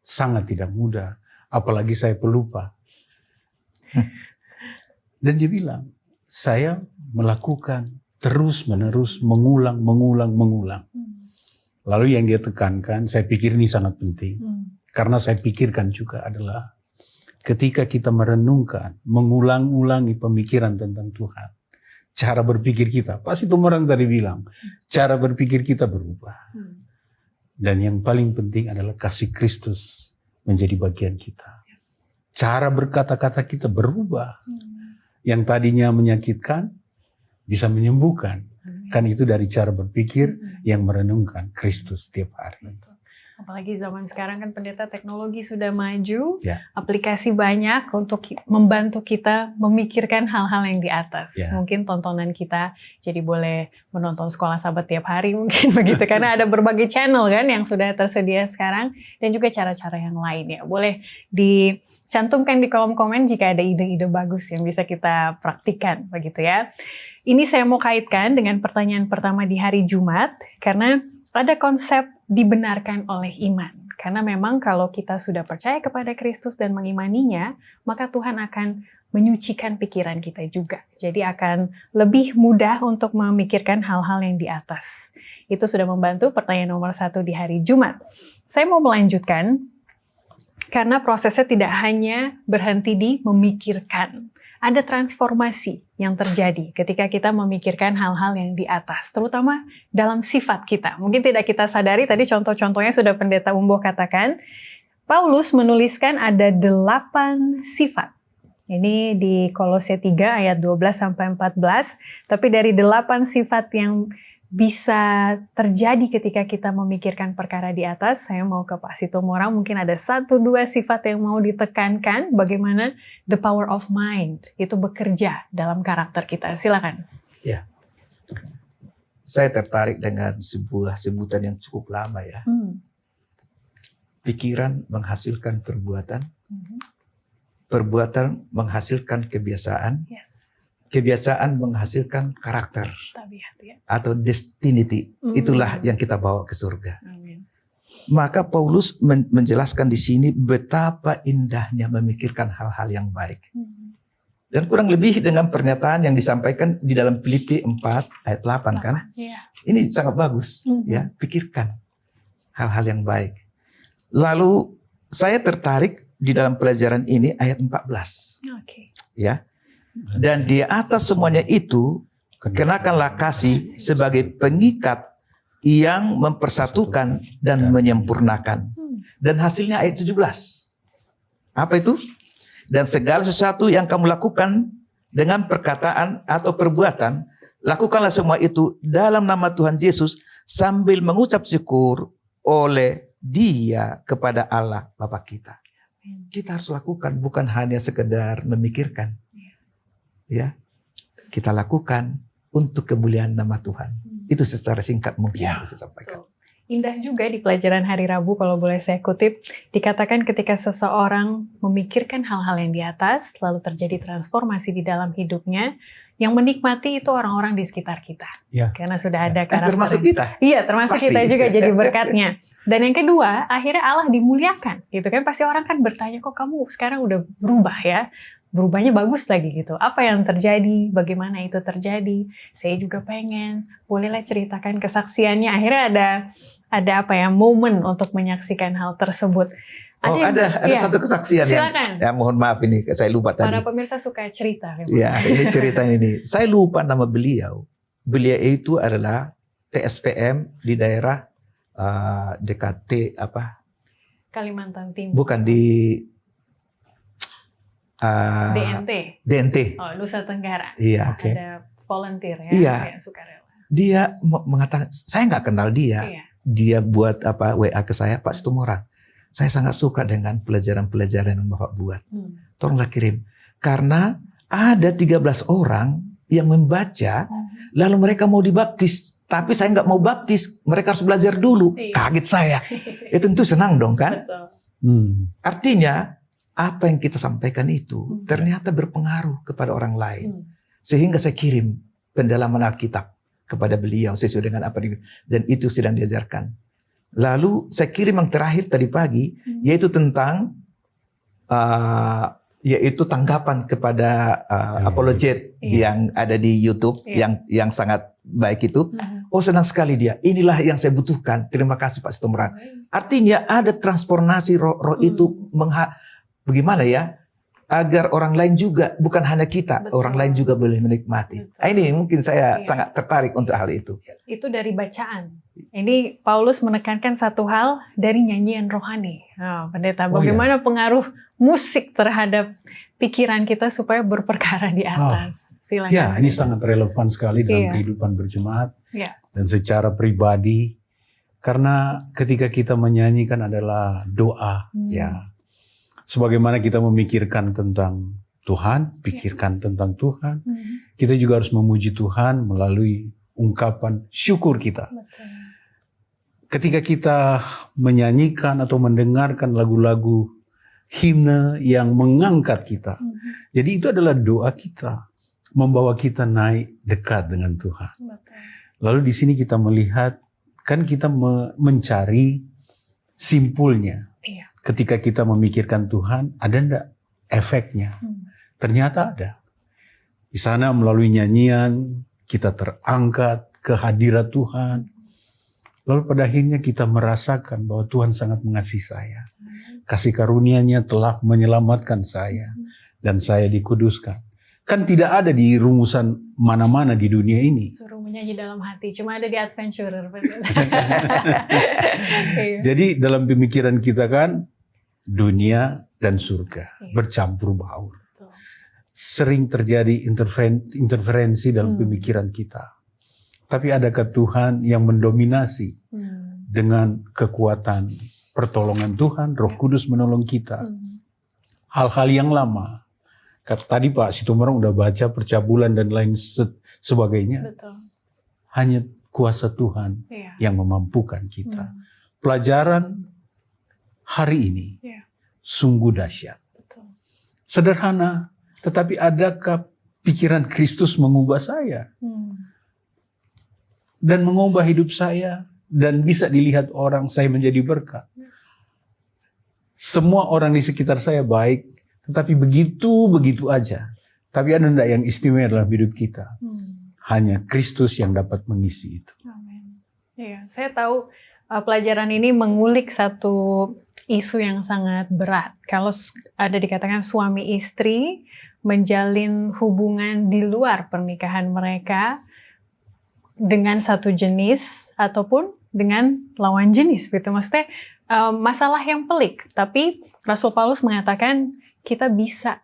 Sangat tidak mudah. Apalagi saya pelupa. Dan dia bilang, saya melakukan terus-menerus, mengulang. Lalu yang dia tekankan, saya pikir ini sangat penting. Karena saya pikirkan juga adalah ketika kita merenungkan, mengulang-ulangi pemikiran tentang Tuhan. Cara berpikir kita, pasti itu orang tadi bilang, cara berpikir kita berubah. Dan yang paling penting adalah kasih Kristus menjadi bagian kita. Cara berkata-kata kita berubah. Yang tadinya menyakitkan, bisa menyembuhkan. Kan itu dari cara berpikir yang merenungkan Kristus setiap hari. Apalagi zaman sekarang kan pendeta, teknologi sudah maju, aplikasi banyak untuk membantu kita memikirkan hal-hal yang di atas. Mungkin tontonan kita jadi boleh menonton Sekolah Sabat tiap hari mungkin begitu, karena ada berbagai channel kan yang sudah tersedia sekarang, dan juga cara-cara yang lain ya. Boleh dicantumkan di kolom komen jika ada ide-ide bagus yang bisa kita praktikkan begitu ya. Ini saya mau kaitkan dengan pertanyaan pertama di hari Jumat, karena ada konsep dibenarkan oleh iman. Karena memang kalau kita sudah percaya kepada Kristus dan mengimaninya, maka Tuhan akan menyucikan pikiran kita juga. Jadi akan lebih mudah untuk memikirkan hal-hal yang di atas. Itu sudah membantu pertanyaan nomor 1 di hari Jumat. Saya mau melanjutkan, karena prosesnya tidak hanya berhenti di memikirkan. Ada transformasi yang terjadi ketika kita memikirkan hal-hal yang di atas, terutama dalam sifat kita. Mungkin tidak kita sadari, tadi contoh-contohnya sudah Pendeta Umboh katakan. Paulus menuliskan ada 8 sifat. Ini di Kolose 3 ayat 12-14, tapi dari 8 sifat yang bisa terjadi ketika kita memikirkan perkara di atas, saya mau ke Pak Situmorang, mungkin ada 1-2 sifat yang mau ditekankan, bagaimana the power of mind itu bekerja dalam karakter kita. Silakan. Ya, saya tertarik dengan sebuah sebutan yang cukup lama ya. Pikiran menghasilkan perbuatan, perbuatan menghasilkan kebiasaan, kebiasaan menghasilkan karakter atau destiny. Itulah yang kita bawa ke surga. Amin. Maka Paulus menjelaskan di sini betapa indahnya memikirkan hal-hal yang baik. Dan kurang lebih dengan pernyataan yang disampaikan di dalam Filipi 4 ayat 8 kan. Ini sangat bagus ya, pikirkan hal-hal yang baik. Lalu saya tertarik di dalam pelajaran ini ayat 14. Ya. Dan di atas semuanya itu, Kenakanlah kasih sebagai pengikat yang mempersatukan dan menyempurnakan. Dan hasilnya ayat 17. Apa itu? Dan segala sesuatu yang kamu lakukan dengan perkataan atau perbuatan, lakukanlah semua itu dalam nama Tuhan Yesus sambil mengucap syukur oleh Dia kepada Allah Bapa kita. Kita harus lakukan, bukan hanya sekedar memikirkan. Ya, kita lakukan untuk kemuliaan nama Tuhan. Itu secara singkat mungkin bisa sampaikan. Indah juga di pelajaran hari Rabu, kalau boleh saya kutip, dikatakan ketika seseorang memikirkan hal-hal yang di atas, lalu terjadi transformasi di dalam hidupnya, yang menikmati itu orang-orang di sekitar kita. Ya. Karena sudah ada karakter. Termasuk kita. Iya, termasuk Pasti. kita juga jadi berkatnya. Dan yang kedua, akhirnya Allah dimuliakan. Gitu kan, pasti orang kan bertanya, kok kamu sekarang udah berubah ya? Berubahnya bagus lagi gitu. Apa yang terjadi? Bagaimana itu terjadi? Saya juga pengen. Bolehlah ceritakan kesaksiannya. Akhirnya ada apa ya, momen untuk menyaksikan hal tersebut. Ada iya. satu kesaksian Silakan. ya mohon maaf ini saya lupa tadi. Para pemirsa suka cerita. Memang. Ya, ini cerita ini. Saya lupa nama beliau. Beliau itu adalah TSPM di daerah dekat Kalimantan Timur. bukan di DNT. Oh, Nusa Tenggara. Iya. Oke. Ada volunteer ya. Iya. Yang sukarela. Dia mengatakan, saya nggak kenal dia. Iya. Dia buat WA ke saya, Pak Situmorang. Saya sangat suka dengan pelajaran-pelajaran yang Bapak buat. Tolonglah kirim. Karena ada 13 orang yang membaca, lalu mereka mau dibaptis. Tapi saya nggak mau baptis, mereka harus belajar dulu. Iya. Kaget saya. Ya tentu senang dong kan. Betul. Artinya, apa yang kita sampaikan itu ternyata berpengaruh kepada orang lain. Sehingga saya kirim pendalaman Alkitab kepada beliau sesuai dengan apa dan itu sedang diajarkan. Lalu saya kirim yang terakhir tadi pagi, yaitu tentang yaitu tanggapan kepada apologet yang ada di YouTube yang sangat baik itu. Oh senang sekali dia. Inilah yang saya butuhkan. Terima kasih Pak Situmorang. Artinya ada transformasi roh itu bagaimana ya? Agar orang lain juga, bukan hanya kita, orang lain juga boleh menikmati. Ini mungkin saya sangat tertarik untuk hal itu. Itu dari bacaan. Ini Paulus menekankan satu hal dari nyanyian rohani. Pendeta, bagaimana pengaruh musik terhadap pikiran kita supaya berperkara di atas? Silakan. Ya, ini sangat relevan sekali dalam kehidupan berjemaat dan secara pribadi. Karena ketika kita menyanyikan adalah doa, ya. Sebagaimana kita memikirkan tentang Tuhan, pikirkan tentang Tuhan, kita juga harus memuji Tuhan melalui ungkapan syukur kita. Betul. Ketika kita menyanyikan atau mendengarkan lagu-lagu himne yang mengangkat kita, jadi itu adalah doa kita, membawa kita naik dekat dengan Tuhan. Betul. Lalu di sini kita melihat, kan kita mencari simpulnya. Iya. Ketika kita memikirkan Tuhan, ada enggak efeknya? Ternyata ada. Di sana melalui nyanyian, kita terangkat ke hadirat Tuhan. Lalu pada akhirnya kita merasakan bahwa Tuhan sangat mengasihi saya. Kasih karunia-Nya telah menyelamatkan saya. Dan saya dikuduskan. Kan tidak ada di rumusan mana-mana di dunia ini. Suruh menyanyi dalam hati, cuma ada di Adventurer. Jadi dalam pemikiran kita kan, dunia dan surga bercampur baur. Sering terjadi interferensi dalam pemikiran kita. Tapi adakah Tuhan yang mendominasi dengan kekuatan pertolongan Tuhan, Roh Kudus menolong kita. Hal-hal yang lama. Tadi Pak Situmorang udah baca percabulan dan lain sebagainya. Betul. Hanya kuasa Tuhan yang memampukan kita. Pelajaran hari ini sungguh dahsyat. Betul. Sederhana, tetapi adakah pikiran Kristus mengubah saya? Dan mengubah hidup saya dan bisa dilihat orang saya menjadi berkat. Semua orang di sekitar saya baik, tetapi begitu aja. Tapi ada enggak yang istimewa dalam hidup kita? Hanya Kristus yang dapat mengisi itu. Amin. Iya, saya tahu pelajaran ini mengulik satu isu yang sangat berat. Kalau ada dikatakan suami istri menjalin hubungan di luar pernikahan mereka, dengan satu jenis ataupun dengan lawan jenis gitu. Maksudnya masalah yang pelik, tapi Rasul Paulus mengatakan kita bisa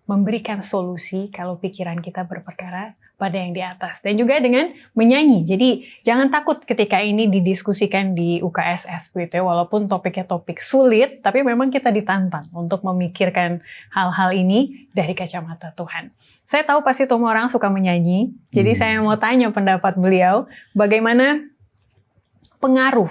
memberikan solusi kalau pikiran kita berperkara pada yang di atas. Dan juga dengan menyanyi. Jadi jangan takut ketika ini didiskusikan di UKSS gitu ya. Walaupun topiknya topik sulit, tapi memang kita ditantang untuk memikirkan hal-hal ini dari kacamata Tuhan. Saya tahu pasti semua orang suka menyanyi. Jadi saya mau tanya pendapat beliau, bagaimana pengaruh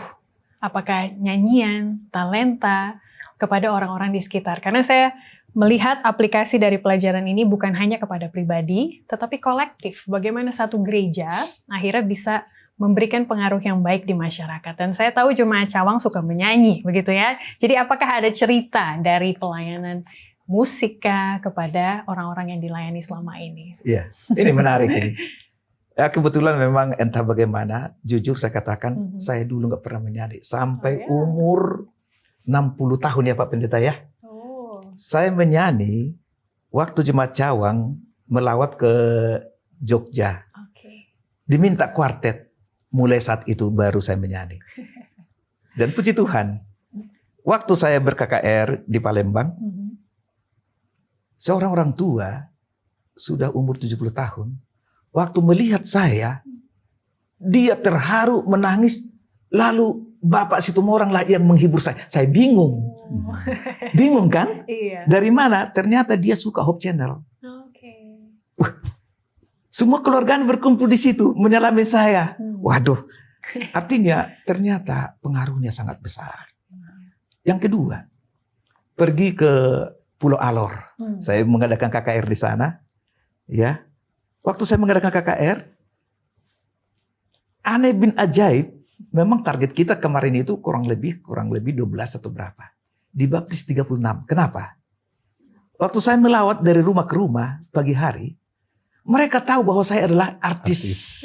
apakah nyanyian, talenta kepada orang-orang di sekitar. Karena saya melihat aplikasi dari pelajaran ini bukan hanya kepada pribadi, tetapi kolektif. Bagaimana satu gereja akhirnya bisa memberikan pengaruh yang baik di masyarakat. Dan saya tahu Jemaat Cawang suka menyanyi, begitu ya. Jadi apakah ada cerita dari pelayanan musika kepada orang-orang yang dilayani selama ini? Iya, ini menarik ini. Ya, kebetulan memang entah bagaimana, jujur saya katakan, saya dulu nggak pernah menyanyi. Sampai umur 60 tahun ya Pak Pendeta ya. Saya menyanyi waktu Jemaat Cawang melawat ke Jogja. Diminta kuartet. Mulai saat itu baru saya menyanyi. Dan puji Tuhan, waktu saya ber-KKR di Palembang, seorang orang tua sudah umur 70 tahun, waktu melihat saya, dia terharu menangis, lalu Bapak Situmorang lah yang menghibur saya. Saya bingung. Bingung kan? Iya. Dari mana? Ternyata dia suka Hope Channel. Semua keluarga berkumpul di situ menyelami saya. Waduh. Artinya ternyata pengaruhnya sangat besar. Yang kedua, pergi ke Pulau Alor. Saya mengadakan KKR di sana. Ya. Waktu saya mengadakan KKR, aneh bin ajaib, memang target kita kemarin itu kurang lebih 12 atau berapa. Dibaptis 36. Kenapa? Waktu saya melawat dari rumah ke rumah pagi hari, mereka tahu bahwa saya adalah artis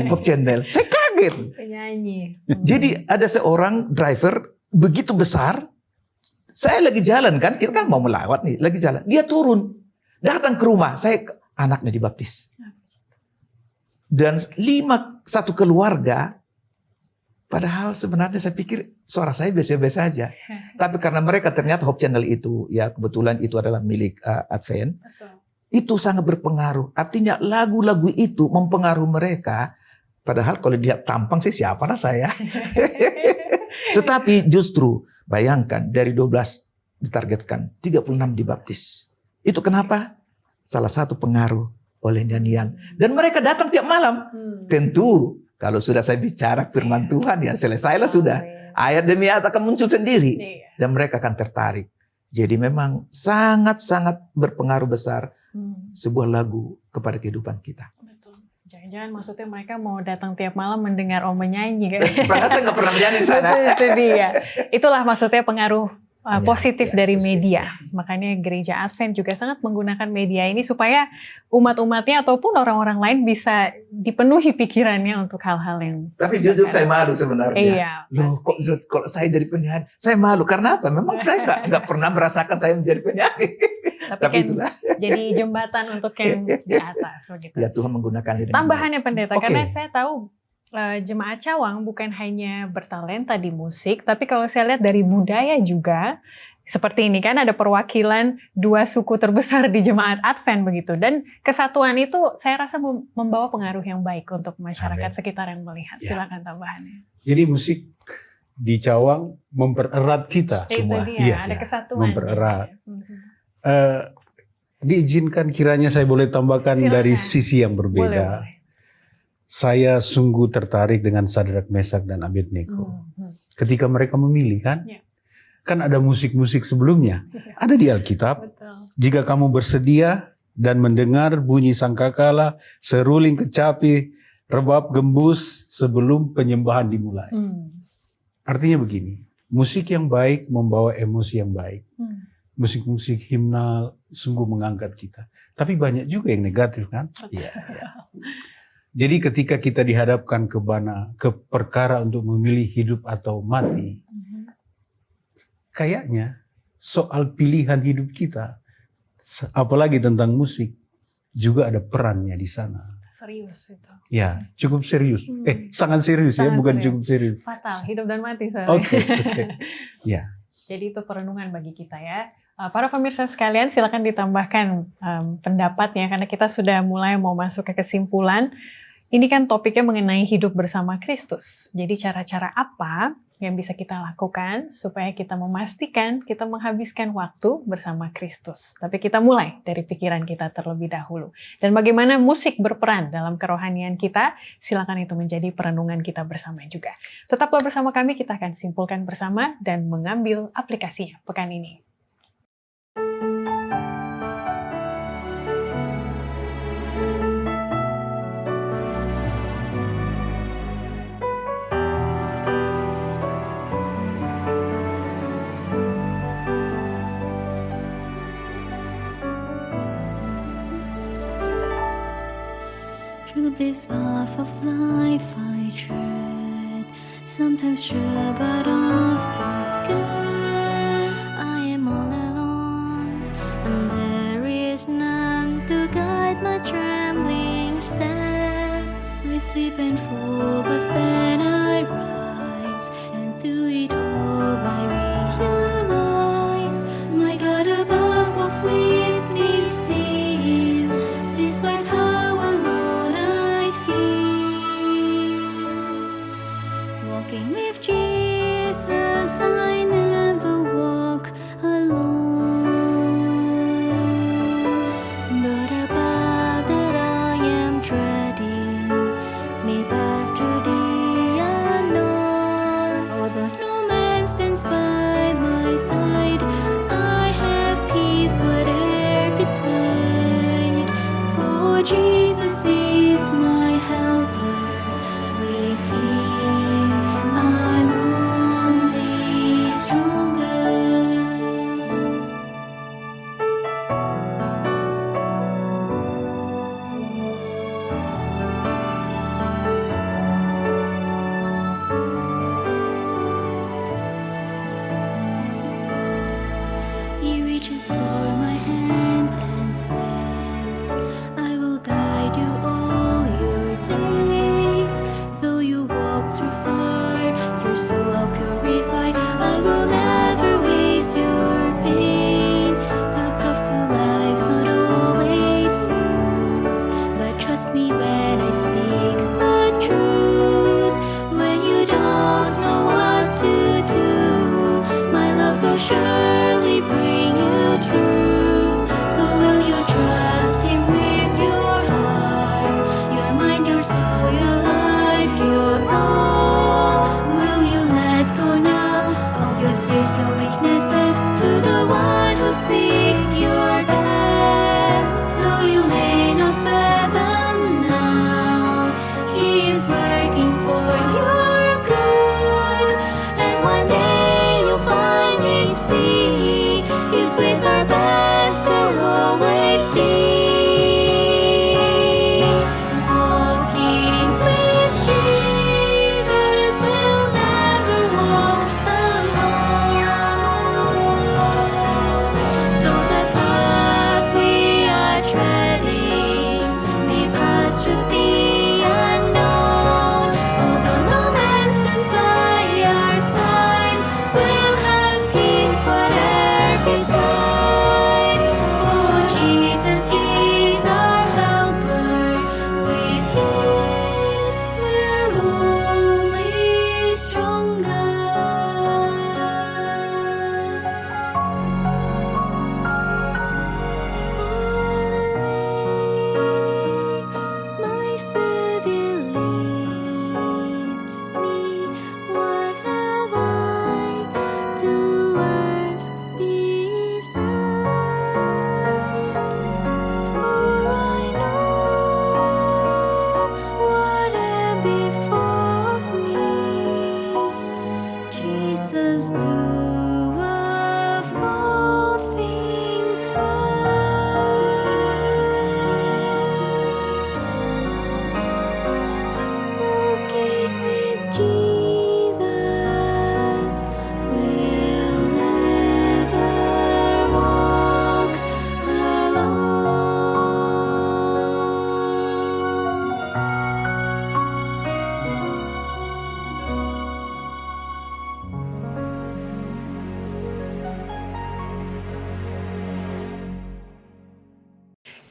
Hope Channel. Saya kaget. Penyanyi. Jadi ada seorang driver begitu besar. Saya lagi jalan kan, kita kan mau melawat nih, lagi jalan. Dia turun, datang ke rumah. Saya anaknya dibaptis. Dan satu keluarga. Padahal sebenarnya saya pikir suara saya biasa-biasa aja. Tapi karena mereka ternyata Hope Channel itu, ya kebetulan itu adalah milik Advent. Betul. Itu sangat berpengaruh. Artinya lagu-lagu itu mempengaruhi mereka. Padahal kalau dia tampang sih siapalah saya. Tetapi justru bayangkan dari 12 ditargetkan 36 dibaptis. Itu kenapa? Salah satu pengaruh oleh nyanyian. Dan mereka datang tiap malam. Tentu kalau sudah saya bicara firman Tuhan ya selesailah sudah. Ayat demi ayat akan muncul sendiri. Dan mereka akan tertarik. Jadi memang sangat-sangat berpengaruh besar sebuah lagu kepada kehidupan kita. Betul. Jangan-jangan maksudnya mereka mau datang tiap malam mendengar Om menyanyi kan? Padahal saya nggak pernah menyanyi di sana. Itu dia. Itulah maksudnya pengaruh positif dari media. Makanya gereja Advent juga sangat menggunakan media ini supaya umat-umatnya ataupun orang-orang lain bisa dipenuhi pikirannya untuk hal-hal yang... Tapi jujur saya malu sebenarnya. Iya. Loh kok kalau saya jadi penyanyi, saya malu. Karena apa? Memang saya nggak pernah merasakan saya menjadi penyanyi. Tapi kan itulah. Jadi jembatan untuk yang di atas. Begitu. Ya Tuhan menggunakan ini. Tambahannya pendeta, karena saya tahu Jemaat Cawang bukan hanya bertalenta di musik, tapi kalau saya lihat dari budaya juga, seperti ini kan ada perwakilan dua suku terbesar di Jemaat Advent begitu. Dan kesatuan itu saya rasa membawa pengaruh yang baik untuk masyarakat sekitar yang melihat. Silakan tambahannya. Jadi musik di Cawang mempererat kita semua. Itu dia, ada kesatuan. Mempererat. Diizinkan kiranya saya boleh tambahkan dari sisi yang berbeda. Boleh. Saya sungguh tertarik dengan Sadrak, Mesak, dan Abednego. Ketika mereka memilih kan ada musik-musik sebelumnya. Ada di Alkitab. Betul. Jika kamu bersedia dan mendengar bunyi sangkakala, seruling kecapi, rebab gembus sebelum penyembahan dimulai. Artinya begini, musik yang baik membawa emosi yang baik. Musik-musik himnal sungguh mengangkat kita. Tapi banyak juga yang negatif kan? Iya. Jadi ketika kita dihadapkan ke perkara untuk memilih hidup atau mati, kayaknya soal pilihan hidup kita, apalagi tentang musik, juga ada perannya di sana. Serius itu. Ya, cukup serius. Sangat serius ya, Sangat bukan serius. cukup serius. Fatal, hidup dan mati soalnya. Oke. Ya. Jadi itu perenungan bagi kita ya. Para pemirsa sekalian silakan ditambahkan pendapatnya karena kita sudah mulai mau masuk ke kesimpulan. Ini kan topiknya mengenai hidup bersama Kristus. Jadi cara-cara apa yang bisa kita lakukan supaya kita memastikan kita menghabiskan waktu bersama Kristus. Tapi kita mulai dari pikiran kita terlebih dahulu. Dan bagaimana musik berperan dalam kerohanian kita, silakan itu menjadi perenungan kita bersama juga. Tetaplah bersama kami, kita akan simpulkan bersama dan mengambil aplikasinya pekan ini. Through this path of life I tread, sometimes sure but often scared. I am all alone, and there is none to guide my trembling steps. I sleep and fall, but then I rise, and through it all I realize my God above walks with me still, despite how alone I feel. Walking with Jesus, I never walk alone. But above that I am treading, me path through the unknown. Although no man stands by my side, I have peace whate'er betide. For Jesus is my helper, with Him I'm only stronger. He reaches for my hand and says, I will guide you all your days. Though you walk through fire, your soul I'll purify. I will never waste your pain. The path to life's not always smooth, but trust me when I speak the truth. When you don't know what to do, my love will surely bring you through. So will you trust Him with your heart, your mind, your soul, your life, your all? Will you let go now of your fears, your weaknesses, to the one who seeks your best? Though you may not fathom now, He is working for your good, and one day you'll finally see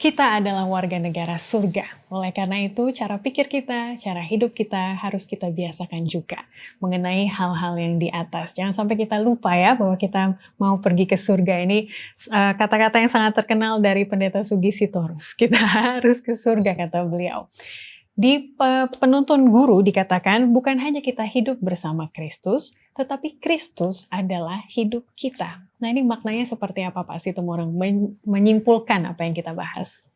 Kita adalah warga negara surga. Oleh karena itu, cara pikir kita, cara hidup kita harus kita biasakan juga mengenai hal-hal yang di atas. Jangan sampai kita lupa ya bahwa kita mau pergi ke surga. Ini kata-kata yang sangat terkenal dari Pendeta Sugi Sitorus. Kita harus ke surga, kata beliau. Di penuntun guru dikatakan bukan hanya kita hidup bersama Kristus, tetapi Kristus adalah hidup kita. Nah, ini maknanya seperti apa Pak Situmorang menyimpulkan apa yang kita bahas?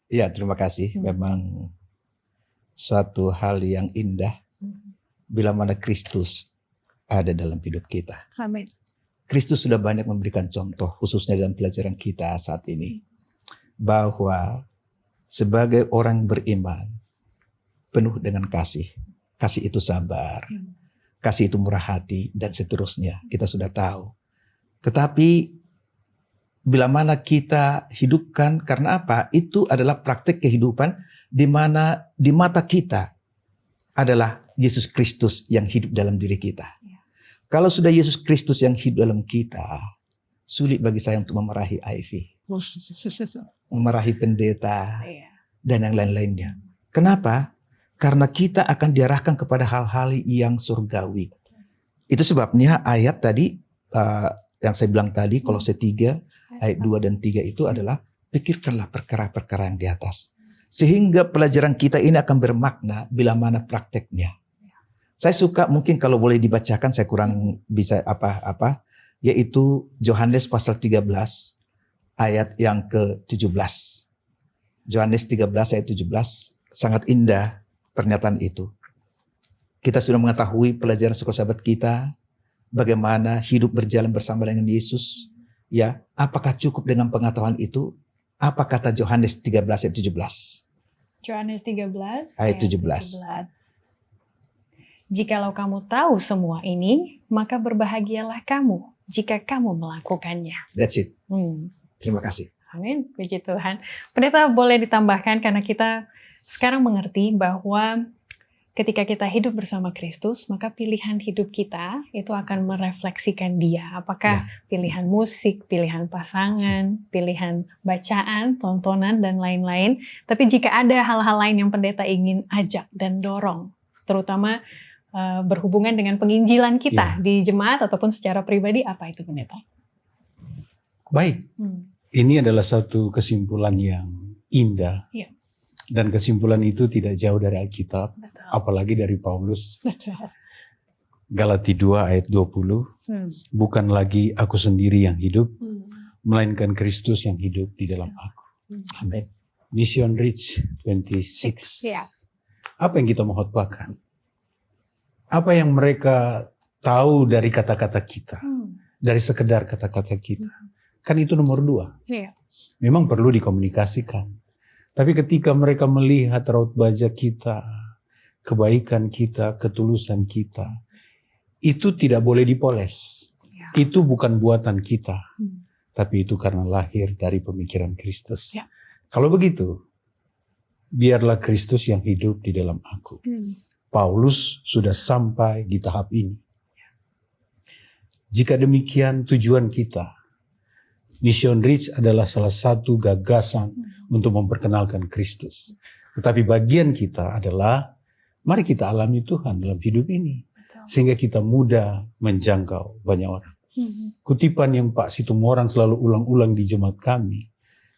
Ya, terima kasih. Memang suatu hal yang indah bila mana Kristus ada dalam hidup kita. Amin. Kristus sudah banyak memberikan contoh, khususnya dalam pelajaran kita saat ini, bahwa sebagai orang beriman penuh dengan kasih. Kasih itu sabar, kasih itu murah hati, dan seterusnya. Kita sudah tahu. Tetapi bila mana kita hidupkan, karena apa? Itu adalah praktik kehidupan di mana di mata kita adalah Yesus Kristus yang hidup dalam diri kita. Kalau sudah Yesus Kristus yang hidup dalam kita, sulit bagi saya untuk memarahi Ivy, memarahi pendeta, dan yang lain-lainnya. Kenapa? Karena kita akan diarahkan kepada hal-hal yang surgawi. Itu sebabnya ayat tadi yang saya bilang tadi, Kolose 3 ayat 2 dan 3 itu adalah pikirkanlah perkara-perkara yang di atas. Sehingga pelajaran kita ini akan bermakna bila mana prakteknya. Saya suka, mungkin kalau boleh dibacakan, saya kurang bisa apa-apa, yaitu Yohanes pasal 13 ayat yang ke-17. Yohanes 13 ayat 17, sangat indah pernyataan itu. Kita sudah mengetahui pelajaran sekolah sahabat kita, bagaimana hidup berjalan bersama dengan Yesus. Ya, apakah cukup dengan pengetahuan itu? Apa kata Yohanes 13 ayat 17? Yohanes 13 ayat 17. Jikalau kamu tahu semua ini, maka berbahagialah kamu jika kamu melakukannya. That's it. Terima kasih. Amin, puji Tuhan. Pendeta boleh ditambahkan karena kita sekarang mengerti bahwa ketika kita hidup bersama Kristus, maka pilihan hidup kita itu akan merefleksikan Dia. Apakah pilihan musik, pilihan pasangan, pilihan bacaan, tontonan, dan lain-lain. Tapi jika ada hal-hal lain yang pendeta ingin ajak dan dorong, terutama berhubungan dengan penginjilan kita di jemaat ataupun secara pribadi, apa itu pendeta? Baik. Ini adalah satu kesimpulan yang indah. Dan kesimpulan itu tidak jauh dari Alkitab, apalagi dari Paulus. Galati 2 ayat 20, bukan lagi aku sendiri yang hidup, melainkan Kristus yang hidup di dalam aku. Amin. Mission Reach 26. Apa yang kita mau khotbahkan? Apa yang mereka tahu dari kata-kata kita, dari sekedar kata-kata kita? Kan itu nomor 2. Memang perlu dikomunikasikan. Tapi ketika mereka melihat raut baja kita, kebaikan kita, ketulusan kita, itu tidak boleh dipoles. Itu bukan buatan kita. Tapi itu karena lahir dari pemikiran Kristus. Kalau begitu, biarlah Kristus yang hidup di dalam aku. Paulus sudah sampai di tahap ini. Jika demikian tujuan kita, Mission Reach adalah salah satu gagasan untuk memperkenalkan Kristus. Tetapi bagian kita adalah, mari kita alami Tuhan dalam hidup ini. Sehingga kita mudah menjangkau banyak orang. Kutipan yang Pak Situmorang selalu ulang-ulang di jemaat kami.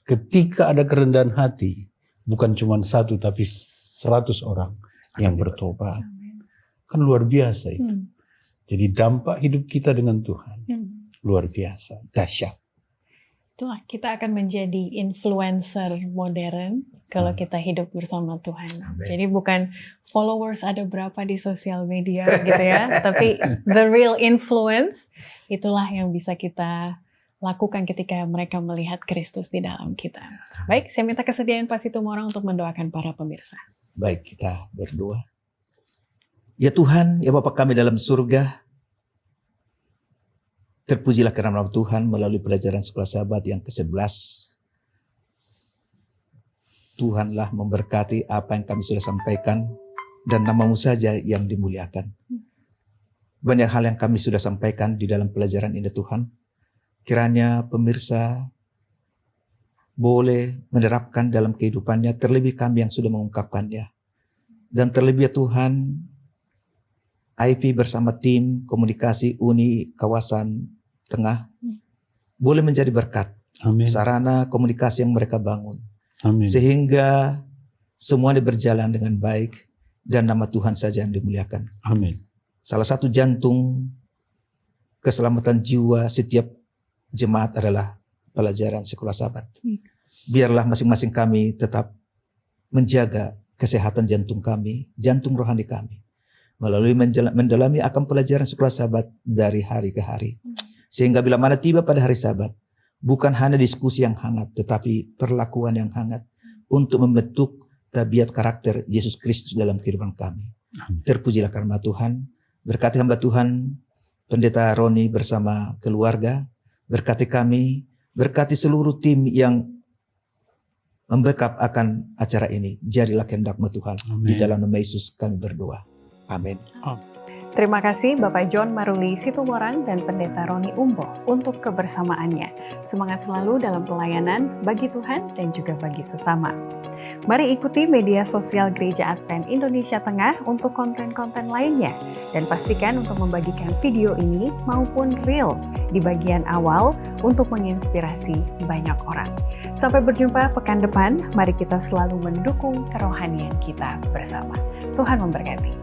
Ketika ada kerendahan hati, bukan cuma 1 tapi 100 orang yang bertobat. Kan luar biasa itu. Jadi dampak hidup kita dengan Tuhan luar biasa, dahsyat. Itulah, kita akan menjadi influencer modern kalau kita hidup bersama Tuhan. Amen. Jadi bukan followers ada berapa di sosial media gitu ya, tapi the real influence itulah yang bisa kita lakukan ketika mereka melihat Kristus di dalam kita. Baik, saya minta kesediaan Pak Situmorang untuk mendoakan para pemirsa. Baik, kita berdoa. Ya Tuhan, ya Bapa kami dalam surga, terpujilah karena nama Tuhan melalui pelajaran sekolah sahabat yang ke-11. Tuhanlah memberkati apa yang kami sudah sampaikan dan nama-Mu saja yang dimuliakan. Banyak hal yang kami sudah sampaikan di dalam pelajaran ini Tuhan. Kiranya pemirsa boleh menerapkan dalam kehidupannya, terlebih kami yang sudah mengungkapkannya. Dan terlebih ya Tuhan, Ivy bersama tim komunikasi Uni Kawasan Tengah boleh menjadi berkat. Amin. Sarana komunikasi yang mereka bangun. Amin. Sehingga semuanya berjalan dengan baik dan nama Tuhan saja yang dimuliakan. Amin. Salah satu jantung keselamatan jiwa setiap jemaat adalah pelajaran sekolah Sabat. Biarlah masing-masing kami tetap menjaga kesehatan jantung kami, jantung rohani kami, melalui mendalami akan pelajaran sekolah Sabat dari hari ke hari. Sehingga bila mana tiba pada hari Sabat, bukan hanya diskusi yang hangat, tetapi perlakuan yang hangat untuk membentuk tabiat karakter Yesus Kristus dalam kehidupan kami. Terpujilah karena Tuhan. Berkati hamba Tuhan, Pendeta Roni bersama keluarga. Berkati kami, berkati seluruh tim yang membackup akan acara ini. Jadilah kehendak-Mu Tuhan. Amin. Di dalam nama Yesus kami berdoa. Amin. Terima kasih Bapak John Maruli Situmorang dan Pendeta Roni Umbo untuk kebersamaannya. Semangat selalu dalam pelayanan bagi Tuhan dan juga bagi sesama. Mari ikuti media sosial Gereja Advent Indonesia Tengah untuk konten-konten lainnya. Dan pastikan untuk membagikan video ini maupun Reels di bagian awal untuk menginspirasi banyak orang. Sampai berjumpa pekan depan, mari kita selalu mendukung kerohanian kita bersama. Tuhan memberkati.